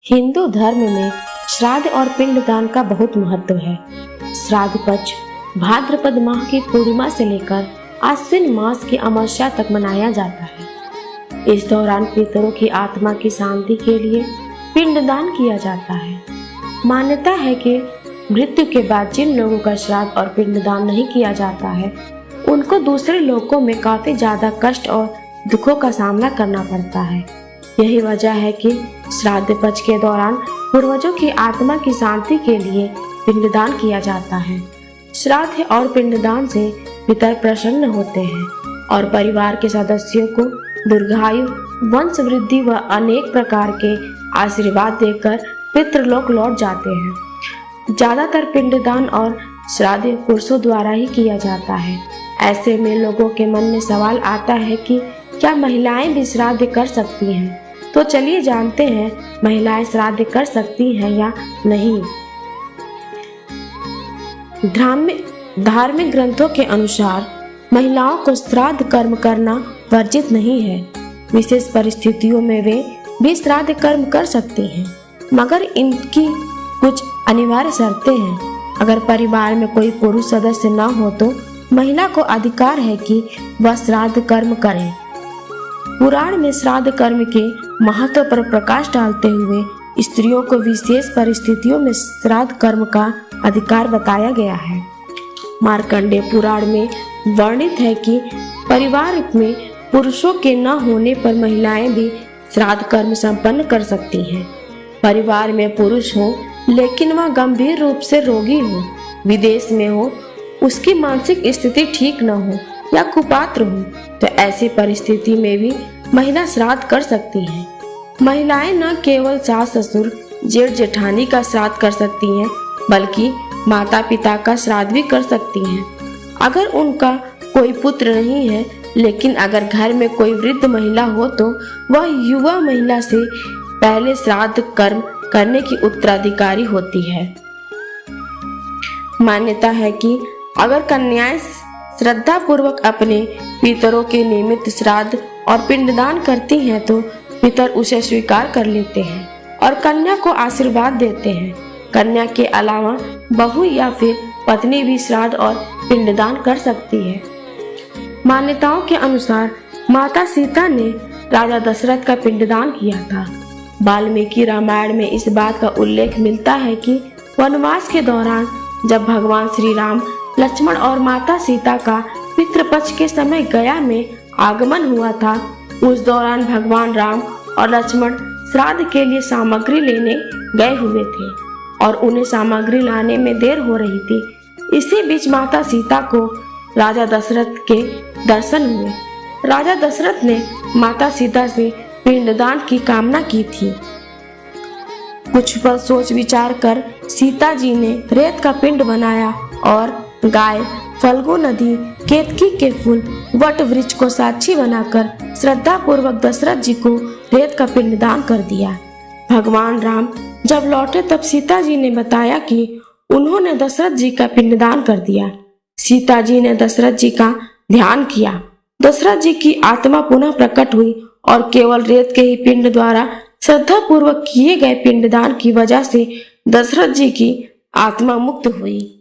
हिंदू धर्म में श्राद्ध और पिंडदान का बहुत महत्व है। श्राद्ध पक्ष भाद्रपद माह की पूर्णिमा से लेकर आश्विन मास की अमावस्या तक मनाया जाता है। इस दौरान पितरों की आत्मा की शांति के लिए पिंडदान किया जाता है। मान्यता है कि मृत्यु के बाद जिन लोगों का श्राद्ध और पिंडदान नहीं किया जाता है, उनको दूसरे लोकों में काफी ज्यादा कष्ट और दुखों का सामना करना पड़ता है। यही वजह है कि श्राद्ध पक्ष के दौरान पूर्वजों की आत्मा की शांति के लिए पिंडदान किया जाता है। श्राद्ध और पिंडदान से पितर प्रसन्न होते हैं और परिवार के सदस्यों को दीर्घायु, वंश वृद्धि व अनेक प्रकार के आशीर्वाद देकर पितृलोक लौट जाते हैं। ज्यादातर पिंडदान और श्राद्ध पुरुषों द्वारा ही किया जाता है। ऐसे में लोगों के मन में सवाल आता है कि क्या महिलाएं भी श्राद्ध कर सकती हैं? तो चलिए जानते हैं महिलाएं श्राद्ध कर सकती हैं या नहीं। धार्मिक ग्रंथों के अनुसार महिलाओं को श्राद्ध कर्म करना वर्जित नहीं है। विशेष परिस्थितियों में वे भी श्राद्ध कर्म कर सकती हैं, मगर इनकी कुछ अनिवार्य शर्तें हैं। अगर परिवार में कोई पुरुष सदस्य न हो तो महिला को अधिकार है कि वह श्राद्ध कर्म करे। पुराण में श्राद्ध कर्म के महत्व पर प्रकाश डालते हुए स्त्रियों को विशेष परिस्थितियों में श्राद्ध कर्म का अधिकार बताया गया है। मार्कंडेय पुराण में वर्णित है कि परिवार में पुरुषों के न होने पर महिलाएं भी श्राद्ध कर्म संपन्न कर सकती हैं। परिवार में पुरुष हो लेकिन वह गंभीर रूप से रोगी हो, विदेश में हो, उसकी मानसिक स्थिति ठीक न हो या कुपात्र हो, तो ऐसी परिस्थिति में भी महिला श्राद्ध कर सकती है। महिलाएं न केवल सास ससुर, जेठ जेठानी का श्राद्ध कर सकती हैं, बल्कि माता पिता का श्राद्ध भी कर सकती हैं। अगर उनका कोई पुत्र नहीं है, लेकिन अगर घर में कोई वृद्ध महिला हो तो वह युवा महिला से पहले श्राद्ध कर्म करने की उत्तराधिकारी होती है। मान्यता है कि अगर कन्याएं श्रद्धा पूर्वक अपने पितरों के निमित्त श्राद्ध और पिंडदान करती हैं तो पितर उसे स्वीकार कर लेते हैं और कन्या को आशीर्वाद देते हैं। कन्या के अलावा बहू या फिर पत्नी भी श्राद्ध और पिंडदान कर सकती है। मान्यताओं के अनुसार माता सीता ने राजा दशरथ का पिंडदान किया था। वाल्मीकि रामायण में इस बात का उल्लेख मिलता है कि वनवास के दौरान जब भगवान श्री राम, लक्ष्मण और माता सीता का पितृपक्ष के समय गया में आगमन हुआ था, उस दौरान भगवान राम और लक्ष्मण श्राद्ध के लिए सामग्री लेने गए हुए थे और उन्हें सामग्री लाने में देर हो रही थी। इसी बीच माता सीता को राजा दशरथ के दर्शन हुए। राजा दशरथ ने माता सीता से पिंडदान की कामना की थी। कुछ पल सोच विचार कर सीता जी ने रेत का पिंड बनाया और गाय, फल्गु नदी, केतकी के फूल, वट वृक्ष को साक्षी बनाकर श्रद्धा पूर्वक दशरथ जी को रेत का पिंडदान कर दिया। भगवान राम जब लौटे तब सीता जी ने बताया कि उन्होंने दशरथ जी का पिंडदान कर दिया। सीता जी ने दशरथ जी का ध्यान किया। दशरथ जी की आत्मा पुनः प्रकट हुई और केवल रेत के ही पिंड द्वारा श्रद्धा पूर्वक किए गए पिंडदान की वजह से दशरथ जी की आत्मा मुक्त हुई।